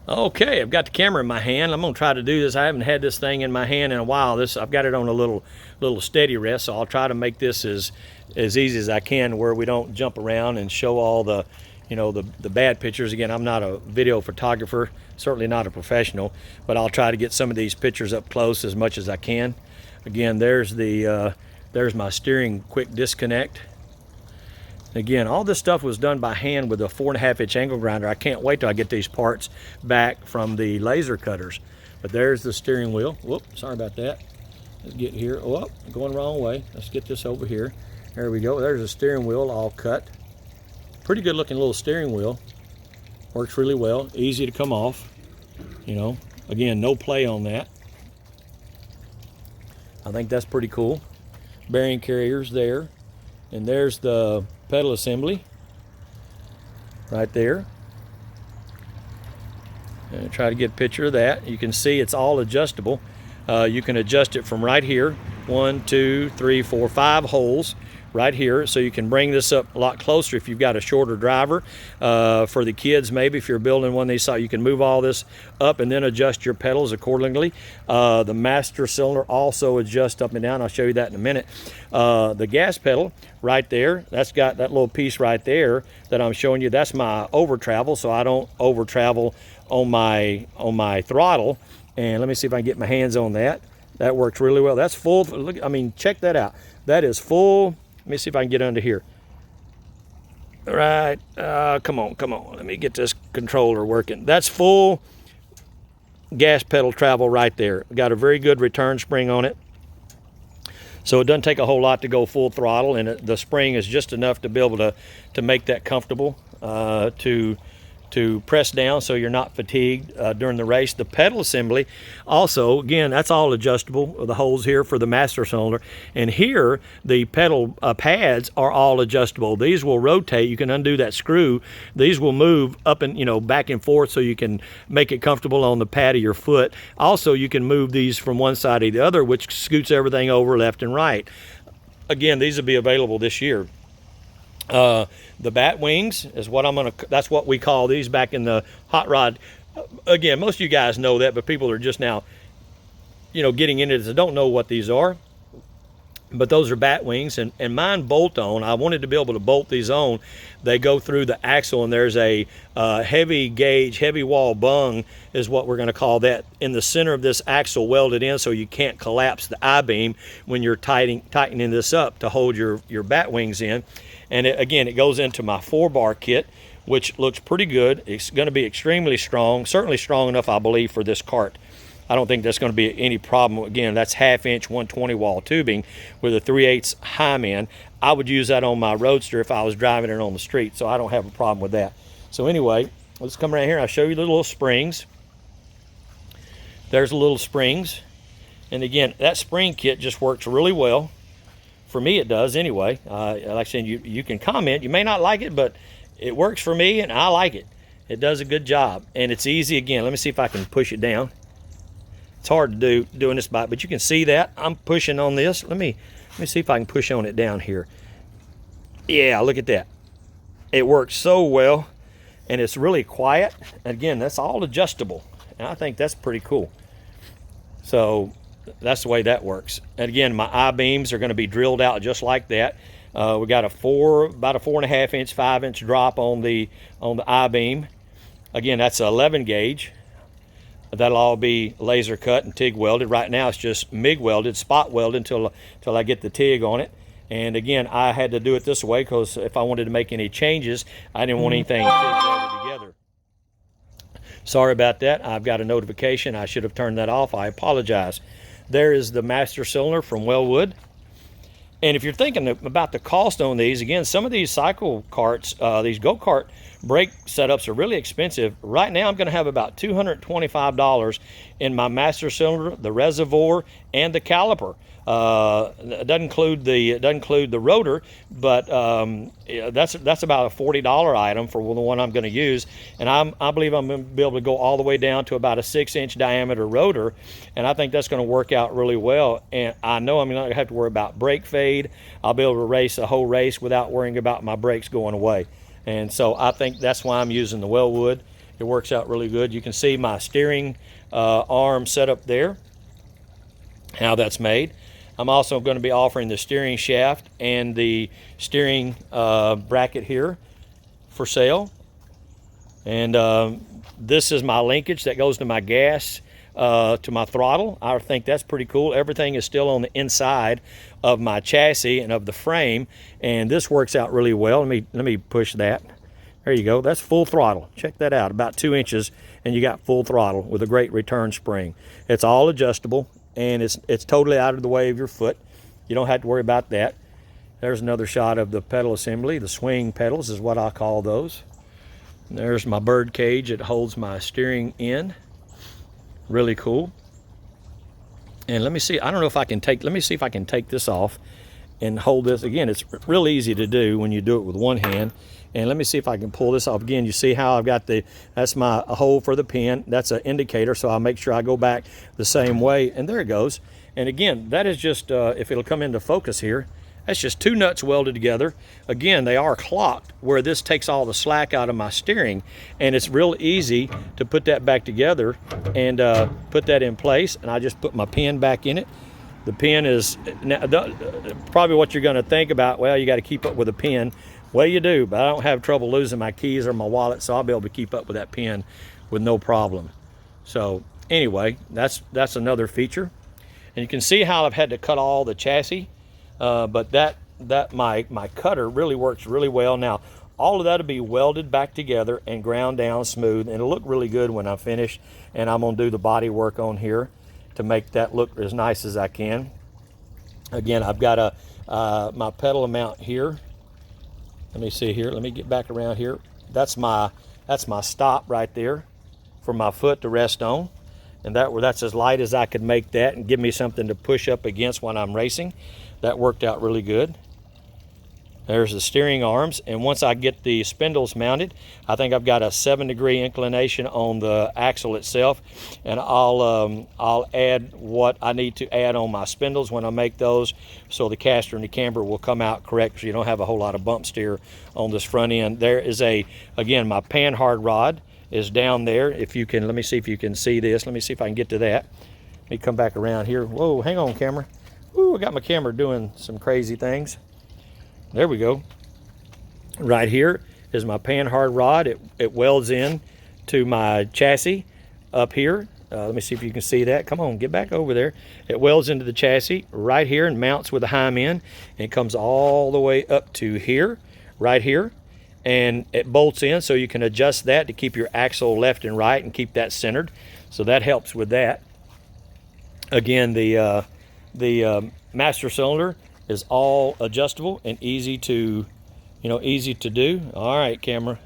Okay, I've got the camera in my hand. I'm gonna try to do this. I haven't had this thing in my hand in a while. I've got it on a little steady rest, so I'll try to make this as easy as I can, where we don't jump around and show all the, the bad pictures. Again, I'm not a video photographer, certainly not a professional, but I'll try to get some of these pictures up close as much as I can. Again, there's my steering quick disconnect. Again, all this stuff was done by hand with a 4.5-inch angle grinder. I can't wait till I get these parts back from the laser cutters. But there's the steering wheel. Whoop, sorry about that. Let's get here. Oh, going the wrong way. Let's get this over here. There we go. There's the steering wheel all cut. Pretty good looking little steering wheel. Works really well. Easy to come off. Again, no play on that. I think that's pretty cool. Bearing carriers there. And there's the pedal assembly right there. And try to get a picture of that. You can see it's all adjustable. You can adjust it from right here. 1, 2, 3, 4, 5 holes right here, so you can bring this up a lot closer if you've got a shorter driver. For the kids, maybe if you're building one of these, so you can move all this up and then adjust your pedals accordingly. The master cylinder also adjusts up and down. I'll show you that in a minute. The gas pedal right there, that's got that little piece right there that I'm showing you. That's my over travel, so I don't over travel on my throttle. And let me see if I can get my hands on that. That works really well. That's full. Look, I mean, check that out. That is full. Let me see if I can get under here. All right, come on. Let me get this controller working. That's full gas pedal travel right there. Got a very good return spring on it. So it doesn't take a whole lot to go full throttle, and the spring is just enough to be able to make that comfortable to press down so you're not fatigued during the race. The pedal assembly also, again, that's all adjustable. The holes here for the master cylinder, and here the pedal pads are all adjustable. These will rotate. You can undo that screw. These will move up and back and forth, so you can make it comfortable on the pad of your foot. Also, you can move these from one side to the other, which scoots everything over left and right. Again, these will be available this year. The bat wings is what that's what we call these back in the hot rod. Again, most of you guys know that, but people are just now, getting into this and don't know what these are. But those are bat wings, and mine bolt on. I wanted to be able to bolt these on. They go through the axle, and there's a heavy gauge, heavy wall bung is what we're going to call that, in the center of this axle, welded in so you can't collapse the I-beam when you're tightening this up to hold your bat wings in. And again, it goes into my 4-bar kit, which looks pretty good. It's going to be extremely strong, certainly strong enough, I believe, for this cart. I don't think that's going to be any problem. Again, that's 1/2-inch 120 wall tubing with a 3/8 Hyman. I would use that on my Roadster if I was driving it on the street, so I don't have a problem with that. So anyway, let's come around here. I'll show you the little springs. There's the little springs. And again, that spring kit just works really well. For me, it does anyway. Like I said, you can comment. You may not like it, but it works for me, and I like it. It does a good job, and it's easy. Again, let me see if I can push it down. It's hard to do doing this by, but you can see that I'm pushing on this. Let me see if I can push on it down here. Yeah, look at that. It works so well, and it's really quiet. Again, that's all adjustable, and I think that's pretty cool. So that's the way that works. And again, my I-beams are going to be drilled out just like that. We got about a 4.5-inch, 5-inch drop on the I-beam. Again, that's an 11 gauge. That'll all be laser cut and TIG welded. Right now it's just MIG welded, spot welded until I get the TIG on it. And again, I had to do it this way because if I wanted to make any changes, I didn't want anything TIG welded together. Sorry about that. I've got a notification. I should have turned that off. I apologize. There is the master cylinder from Wellwood. And if you're thinking about the cost on these, again, some of these Cyclekarts, these go-kart brake setups are really expensive. Right now, I'm going to have about $225 in my master cylinder, the reservoir, and the caliper. It doesn't include the rotor, but that's about a $40 item for the one I'm going to use. And I believe I'm going to be able to go all the way down to about a 6-inch diameter rotor, and I think that's going to work out really well. And I know I'm not going to have to worry about brake fade. I'll be able to race a whole race without worrying about my brakes going away. And so I think that's why I'm using the Wellwood. it works out really good. You can see my steering arm set up there, how that's made. I'm also going to be offering the steering shaft and the steering bracket here for sale. And this is my linkage that goes to my gas, to my throttle. I think that's pretty cool. Everything is still on the inside of my chassis and of the frame, and this works out really well. Let me push that. There you go. That's full throttle. Check that out. About 2 inches, and you got full throttle with a great return spring. It's all adjustable, and it's totally out of the way of your foot. You don't have to worry about that. There's another shot of the pedal assembly. The swing pedals is what I call those. There's my bird cage. It holds my steering in. Really cool. And let me see. I don't know if I can take. Let me see if I can take this off and hold this. Again, it's real easy to do when you do it with one hand. And let me see if I can pull this off. Again, you see how I've got that's my hole for the pin. That's an indicator, so I'll make sure I go back the same way. And there it goes. And again, that is just, if it'll come into focus here, that's just 2 nuts welded together. Again, they are clocked, where this takes all the slack out of my steering, and it's real easy to put that back together and put that in place. And I just put my pin back in it. The pin is probably what you're going to think about. Well, you got to keep up with a pin. Well, you do, but I don't have trouble losing my keys or my wallet, so I'll be able to keep up with that pin with no problem. So anyway, that's another feature. And you can see how I've had to cut all the chassis. But my cutter really works really well. Now, all of that will be welded back together and ground down smooth, and it'll look really good when I'm finished. And I'm going to do the body work on here to make that look as nice as I can. Again, I've got my pedal mount here. Let me see here. Let me get back around here. That's my stop right there for my foot to rest on. And that's as light as I could make that and give me something to push up against when I'm racing. That worked out really good. There's the steering arms, and once I get the spindles mounted, I think I've got a 7-degree inclination on the axle itself, and I'll add what I need to add on my spindles when I make those, so the caster and the camber will come out correct, so you don't have a whole lot of bump steer on this front end. There is again, my panhard rod is down there. If you can, let me see if you can see this. Let me see if I can get to that. Let me come back around here. Whoa, hang on, camera. Ooh, I got my camera doing some crazy things. There we go. Right here is my panhard rod. It welds in to my chassis up here. Let me see if you can see that. Come on, get back over there. It welds into the chassis right here and mounts with a heim end. And it comes all the way up to here, right here. And it bolts in, so you can adjust that to keep your axle left and right and keep that centered. So that helps with that. Again, the master cylinder is all adjustable and easy to do. All right, camera.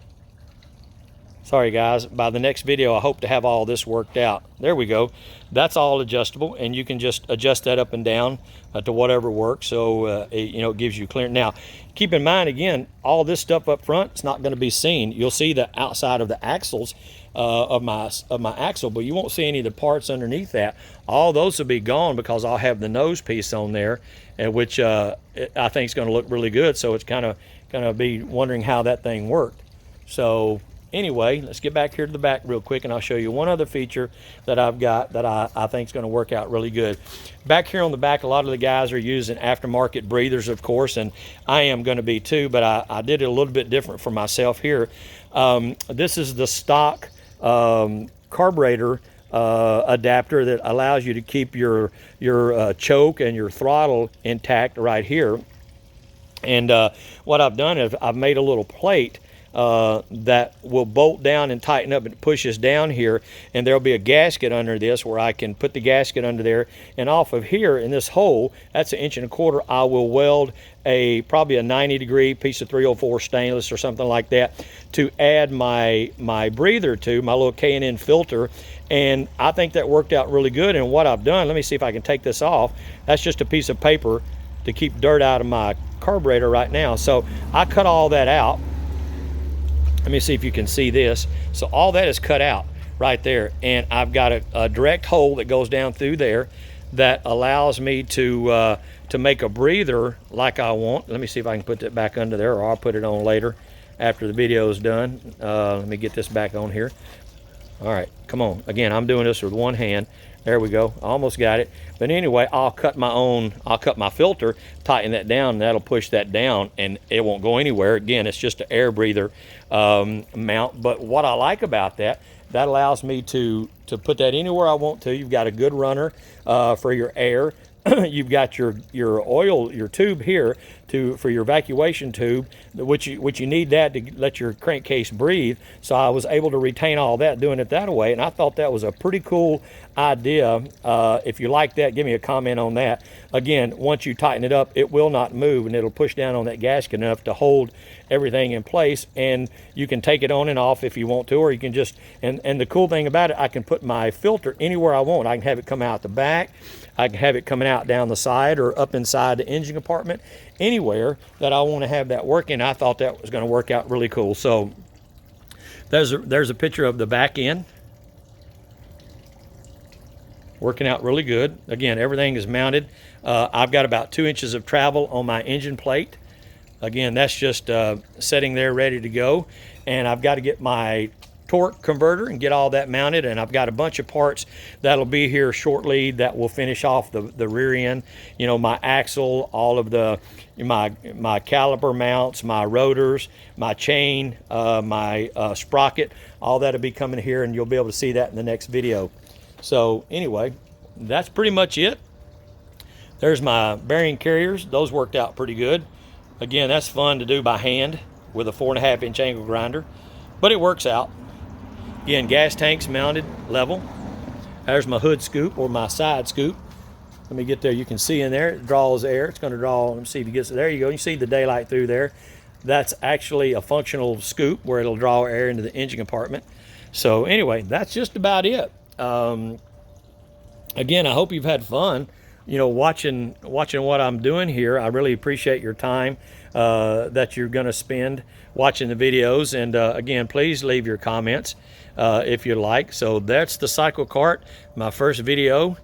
Sorry guys, by the next video I hope to have all this worked out. There we go. That's all adjustable, and you can just adjust that up and down to whatever works, so it gives you clear. Now keep in mind, again, all this stuff up front, it's not going to be seen. You'll see the outside of the axles of my axle, but you won't see any of the parts underneath that. All those will be gone because I'll have the nose piece on there, which I think is going to look really good. So it's kind of going to be wondering how that thing worked. So anyway, let's get back here to the back real quick, and I'll show you one other feature that I've got that I think is going to work out really good. Back here on the back, a lot of the guys are using aftermarket breathers, of course, and I am going to be too, but I did it a little bit different for myself here. This is the stock carburetor adapter that allows you to keep your choke and your throttle intact right here. And what I've done is I've made a little plate that will bolt down and tighten up. It pushes down here, and there'll be a gasket under this where I can put the gasket under there, and off of here in this hole, that's 1.25 inches, I will weld probably a 90-degree piece of 304 stainless or something like that to add my breather to, my little K&N filter. And I think that worked out really good. And what I've done, let me see if I can take this off. That's just a piece of paper to keep dirt out of my carburetor right now. So I cut all that out. Let me see if you can see this. So all that is cut out right there, and I've got a direct hole that goes down through there that allows me to make a breather like I want. Let me see if I can put that back under there, or I'll put it on later. after the video is done. Let me get this back on here. All right, come on. Again, I'm doing this with one hand. There we go. Almost got it. But anyway, I'll cut my filter, tighten that down, and that'll push that down, and it won't go anywhere. Again, it's just an air breather mount. But what I like about that allows me to put that anywhere I want to. You've got a good runner for your air. You've got your oil, your tube here for your evacuation tube, which you need that to let your crankcase breathe. So I was able to retain all that doing it that way, and I thought that was a pretty cool idea. If you like that, give me a comment on that. Again, once you tighten it up, it will not move, and it'll push down on that gasket enough to hold everything in place. And you can take it on and off if you want to, or you can just, and the cool thing about it, I can put my filter anywhere I want. I can have it come out the back, I can have it coming out down the side or up inside the engine compartment, anywhere that I want to have that working. I thought that was going to work out really cool. So there's a picture of the back end. Working out really good. Again, everything is mounted. I've got about 2 inches of travel on my engine plate. Again, that's just sitting there ready to go. And I've got to get my torque converter and get all that mounted, and I've got a bunch of parts that'll be here shortly that will finish off the rear end. You know, my axle, all of my caliper mounts, my rotors, my chain, my sprocket, all that'll be coming here, and you'll be able to see that in the next video. So anyway, that's pretty much it. There's my bearing carriers. Those worked out pretty good. Again, that's fun to do by hand with a 4.5-inch angle grinder, but it works out. Again, gas tanks mounted level. There's my hood scoop or my side scoop. Let me get there. You can see in there, it draws air. It's going to draw, let me see if it gets, there you go. You see the daylight through there. That's actually a functional scoop where it'll draw air into the engine compartment. So anyway, that's just about it. Again, I hope you've had fun, you know, watching what I'm doing here. I really appreciate your time that you're going to spend watching the videos. And again, please leave your comments if you like. So that's the Cyclekart, my first video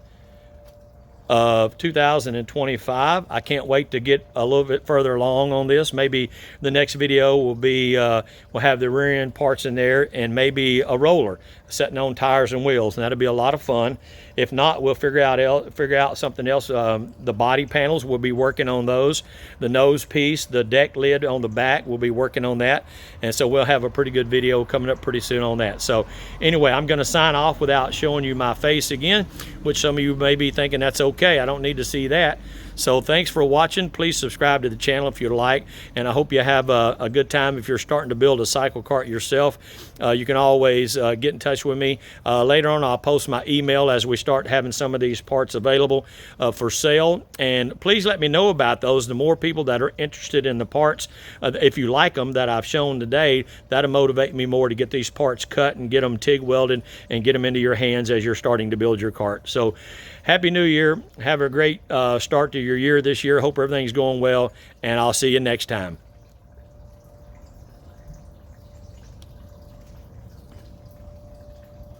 of 2025. I can't wait to get a little bit further along on this. Maybe the next video will be we'll have the rear end parts in there, and maybe a roller sitting on tires and wheels, and that'll be a lot of fun. If not, we'll figure out something else. The body panels, we'll be working on those. The nose piece, the deck lid on the back, we'll be working on that. And so we'll have a pretty good video coming up pretty soon on that. So anyway, I'm going to sign off without showing you my face again, which some of you may be thinking that's okay. I don't need to see that. So thanks for watching. Please subscribe to the channel if you'd like, and I hope you have a good time. If you're starting to build a Cyclekart yourself, you can always get in touch with me. Later on, I'll post my email as we start having some of these parts available for sale, and please let me know about those. The more people that are interested in the parts, if you like them that I've shown today, that'll motivate me more to get these parts cut and get them TIG welded and get them into your hands as you're starting to build your cart. So Happy New Year. Have a great start to your year this year. Hope everything's going well, and I'll see you next time.